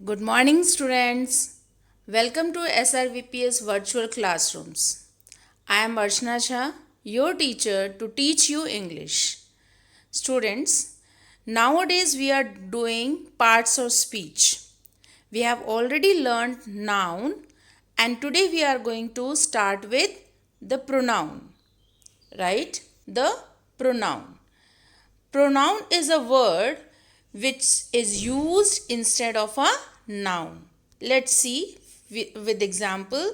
Good morning, students. Welcome to SRVPS Virtual Classrooms. I am Archana Shah, your teacher to teach you English. Students, nowadays we are doing parts of speech. We have already learned noun and today we are going to start with the pronoun, right? The pronoun. Pronoun is a word which is used instead of a noun. Let's see with example.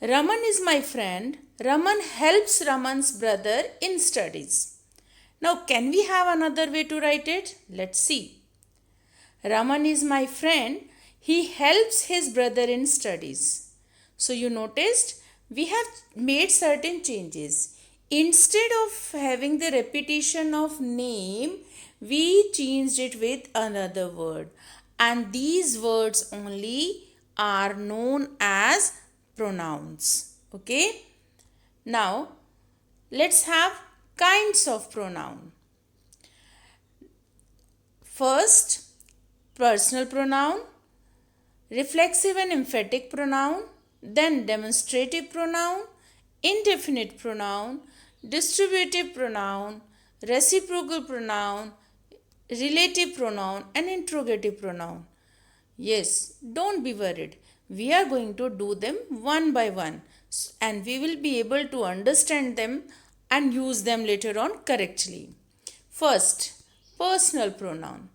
Raman is my friend. Raman helps Raman's brother in studies. Now, can we have another way to write it? Let's see. Raman is my friend. He helps his brother in studies. So, you noticed we have made certain changes. Instead of having the repetition of name, we changed it with another word. And these words only are known as pronouns. Okay? Now, let's have kinds of pronoun. First, personal pronoun, reflexive and emphatic pronoun, then demonstrative pronoun, indefinite pronoun, distributive pronoun, reciprocal pronoun, relative pronoun, and interrogative pronoun. Yes, don't be worried. We are going to do them one by one and we will be able to understand them and use them later on correctly. First, personal pronoun.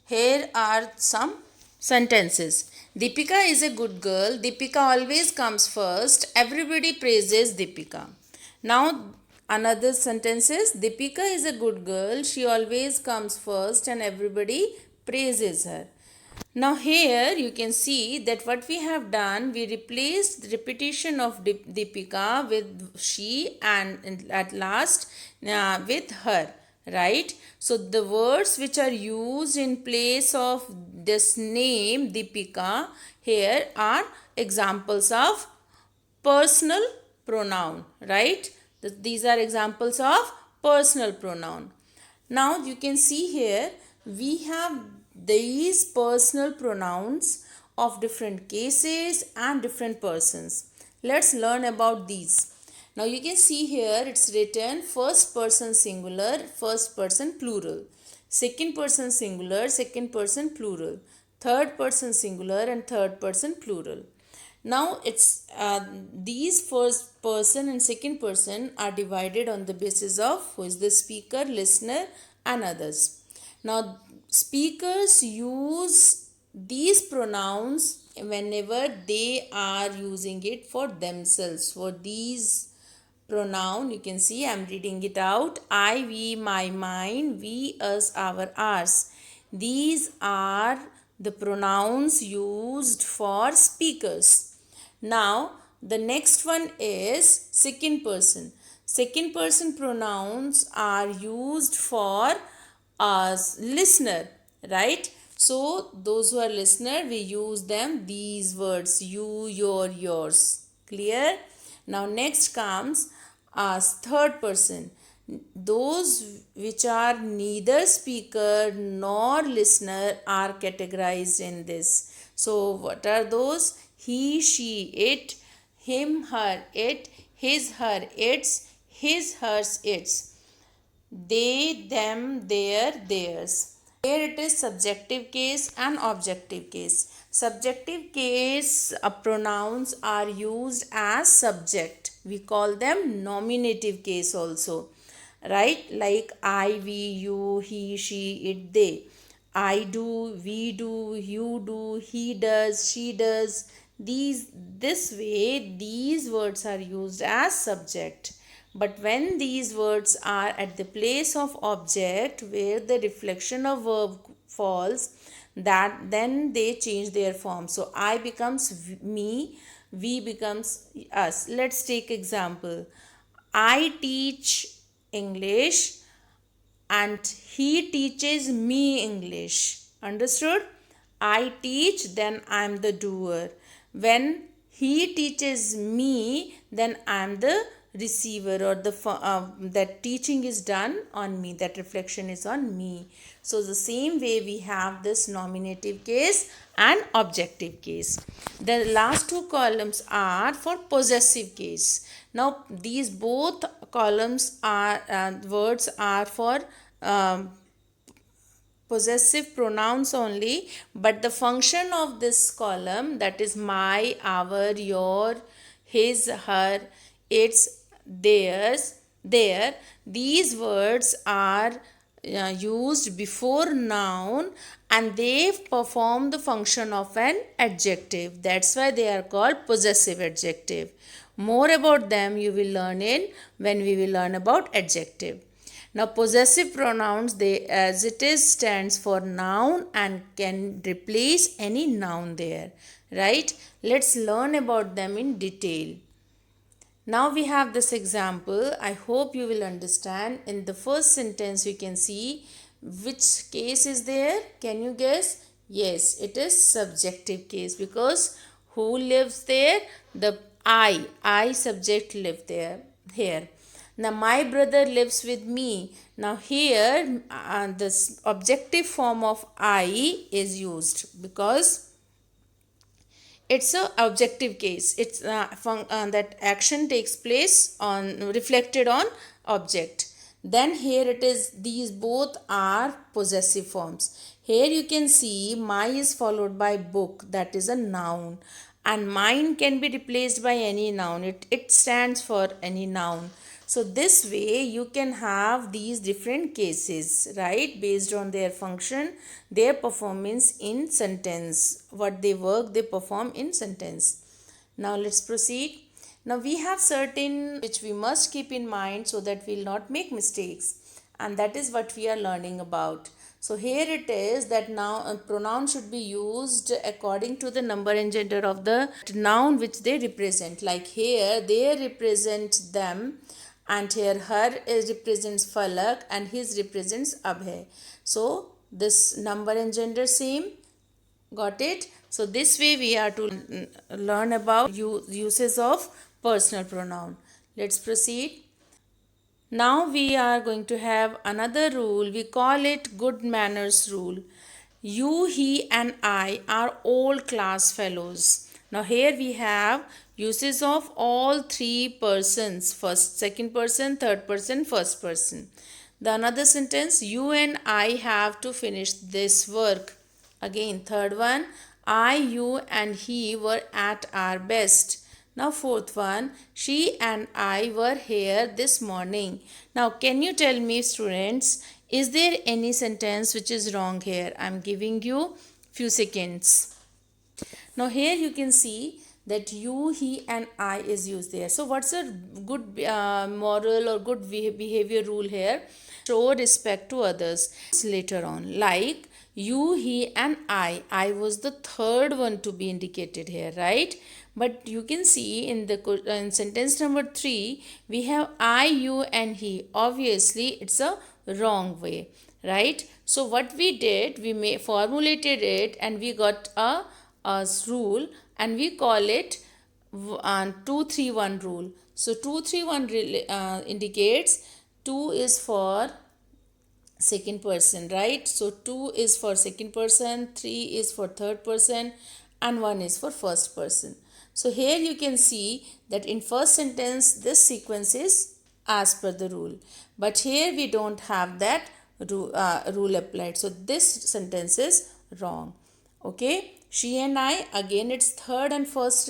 Here are some sentences. Deepika is a good girl. Deepika always comes first. Everybody praises Deepika. Now, another sentence is Deepika is a good girl. She always comes first and everybody praises her. Now here you can see that what we have done, we replaced the repetition of Deepika with she and at last with her, right? So the words which are used in place of this name Deepika here are examples of personal pronoun, right? These are examples of personal pronoun. Now you can see here we have these personal pronouns of different cases and different persons. Let's learn about these. Now you can see here it's written first person singular, first person plural, second person singular, second person plural, third person singular and third person plural. Now it's these first person and second person are divided on the basis of who is the speaker, listener and others. Now speakers use these pronouns whenever they are using it for themselves. For these pronoun you can see I'm reading it out. I, we, my, mine, we, us, our, ours. These are the pronouns used for speakers. Now the next one is second person. Second person pronouns are used for us listener, right? So those who are listener we use them these words you, your, yours. Clear? Now next comes as third person. Those which are neither speaker nor listener are categorized in this. So what are those? He, she, it, him, her, it, his, her, its, his, hers, its, they, them, their, theirs. Here it is subjective case and objective case. Subjective case pronouns are used as subject. We call them nominative case also. Right? Like I, we, you, he, she, it, they. I do, we do, you do, he does, she does. This way these words are used as subject. But when these words are at the place of object where the reflection of verb falls, that then they change their form. So I becomes me, we becomes us. Let's take example. I teach English and he teaches me English. Understood? I teach, then I am the doer. When he teaches me, then I am the receiver, or that teaching is done on me, that reflection is on me. So the same way we have this nominative case and objective case. The last two columns are for possessive case. Now these both columns are words are for um, possessive pronouns only, but the function of this column, that is my, our, your, his, her, its, theirs, their, these words are used before noun, and they perform the function of an adjective. That's why they are called possessive adjective. More about them you will learn in when we will learn about adjective. Now possessive pronouns, they as it is stands for noun and can replace any noun there, right? Let's learn about them in detail. Now we have this example. I hope you will understand. In the first sentence you can see which case is there. Can you guess? Yes, it is subjective case, because who lives there? The I subject live there here. Now my brother lives with me. Now here this objective form of I is used because it's a objective case. It's that action takes place on reflected on object. Then here it is, these both are possessive forms. Here you can see my is followed by book, that is a noun, and mine can be replaced by any noun. It stands for any noun. So this way you can have these different cases, right, based on their function, their performance in sentence, what they work they perform in sentence. Now let's proceed. Now we have certain which we must keep in mind so that we'll not make mistakes, and that is what we are learning about. So here it is that now a pronoun should be used according to the number and gender of the noun which they represent. Like here they represent them, and here her is represents Falak and his represents Abhay. So this number and gender same. Got it? So this way we are to learn about uses of personal pronoun. Let's proceed. Now we are going to have another rule. We call it good manners rule. You, he and I are all class fellows. Now here we have uses of all three persons. First, second person, third person, first person. The another sentence, you and I have to finish this work. Again, third one, I, you and he were at our best. Now fourth one, she and I were here this morning. Now can you tell me, students, is there any sentence which is wrong here? I am giving you few seconds. Now here you can see that you, he and I is used there. So what's a good moral or good behavior rule here? Show respect to others later on. Like you, he and I was the third one to be indicated here, right? But you can see in the in sentence number 3 we have I, you and he. Obviously it's a wrong way, right? So what we did, we formulated it and we got a rule, and we call it 2-3-1 rule. So 2-3-1 indicates 2 is for second person, right? So 2 is for second person, 3 is for third person, and 1 is for first person. So here you can see that in first sentence this sequence is as per the rule, but here we don't have that rule applied. So this sentence is wrong. Okay, she and I, again it's third and first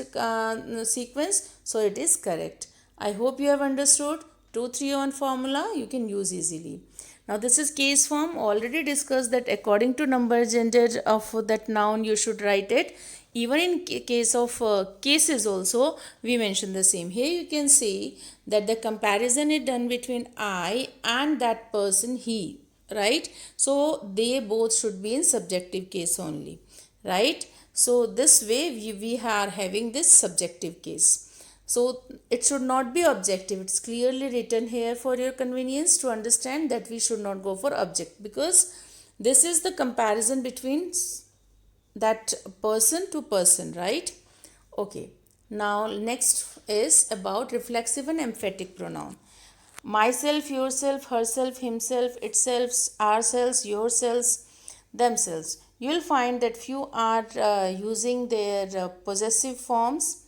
sequence, so it is correct. I hope you have understood. 2-3-1 formula you can use easily. Now this is case form. Already discussed that according to number gender of that noun you should write it. Even in case of cases also we mention the same. Here you can see that the comparison is done between I and that person he, right? So they both should be in subjective case only, right? So this way we are having this subjective case. So it should not be objective. It's clearly written here for your convenience to understand that we should not go for object, because this is the comparison between that person to person, right? Okay. Now next is about reflexive and emphatic pronoun. Myself, yourself, herself, himself, itself, ourselves, yourselves, themselves. You will find that few are using their possessive forms,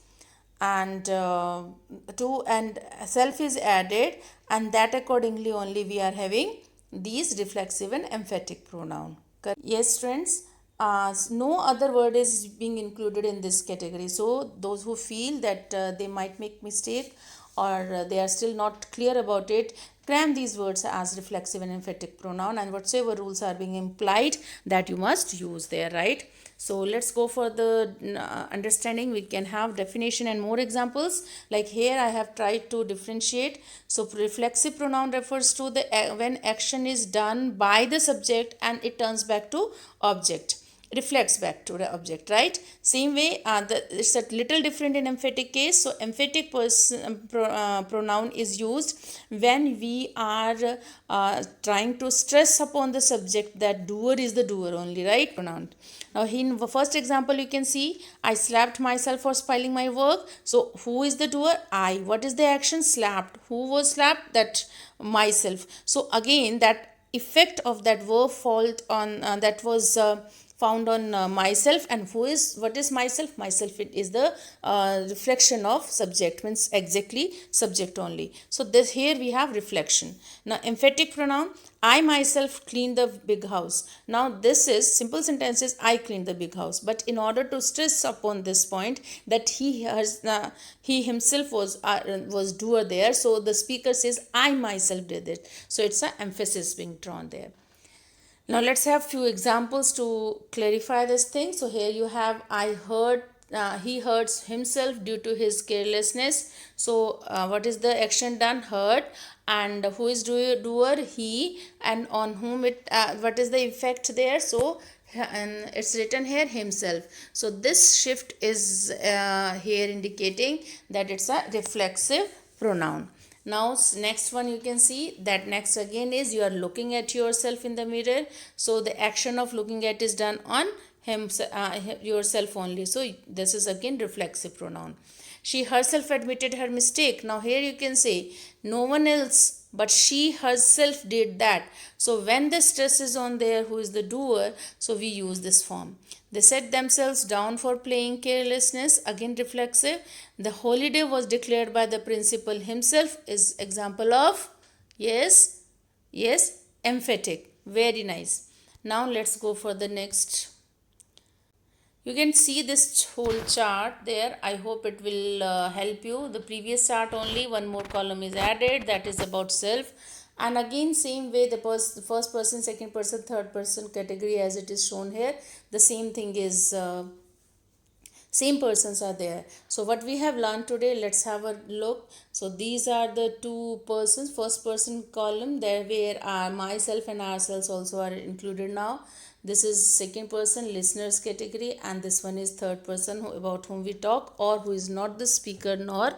and to and self is added, and that accordingly only we are having these reflexive and emphatic pronoun. Yes, friends. No other word is being included in this category. So those who feel that they might make mistake, or they are still not clear about it, cram these words as reflexive and emphatic pronoun, and whatsoever rules are being implied, that you must use there, right? So let's go for the understanding. We can have definition and more examples. Like here I have tried to differentiate. So reflexive pronoun refers to the when action is done by the subject and it turns back to object, reflects back to the object, right? Same way, it's a little different in emphatic case. So emphatic pronoun is used when we are trying to stress upon the subject that doer is the doer only, right? Pronoun. Now in the first example you can see, I slapped myself for spoiling my work. So who is the doer? I. What is the action? Slapped. Who was slapped? That myself. So again, that effect of that verb fault on that was found on myself. And who is, what is myself? Myself, it is the reflection of subject, means exactly subject only. So this here we have reflection. Now emphatic pronoun, I myself clean the big house. Now this is simple sentences, I clean the big house, but in order to stress upon this point that he himself was doer there, so the speaker says I myself did it. So it's an emphasis being drawn there. Now let's have few examples to clarify this thing. So here you have, I hurt, he hurts himself due to his carelessness. So what is the action done? Hurt. And who is doer? He. And on whom it, what is the effect there? So and it's written here himself. So this shift is here indicating that it's a reflexive pronoun. Now next one you can see that next again is you are looking at yourself in the mirror. So the action of looking at is done on yourself only. So this is again reflexive pronoun. She herself admitted her mistake. Now here you can say no one else but she herself did that. So when the stress is on there, who is the doer, so we use this form. They set themselves down for playing carelessness, again reflexive. The holiday was declared by the principal himself is example of, yes, yes, emphatic. Very nice. Now let's go for the next. You can see this whole chart there. I hope it will help you. The previous chart only one more column is added, that is about self. And again same way the first person, second person, third person category as it is shown here. The same thing is same persons are there. So what we have learned today, let's have a look. So these are the two persons. First person column there where myself and ourselves also are included now. This is second person listeners category, and this one is third person about whom we talk, or who is not the speaker nor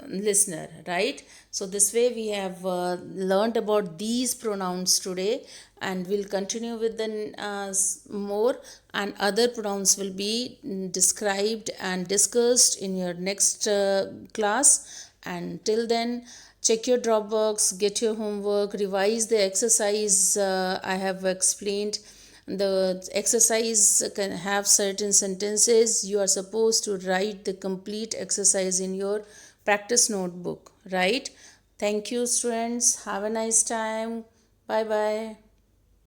listener, right? So this way we have learned about these pronouns today, and we'll continue with the more, and other pronouns will be described and discussed in your next class. And till then, check your Dropbox, get your homework, revise the exercise I have explained. The exercise can have certain sentences. You are supposed to write the complete exercise in your practice notebook, right? Thank you, students. Have a nice time. Bye bye.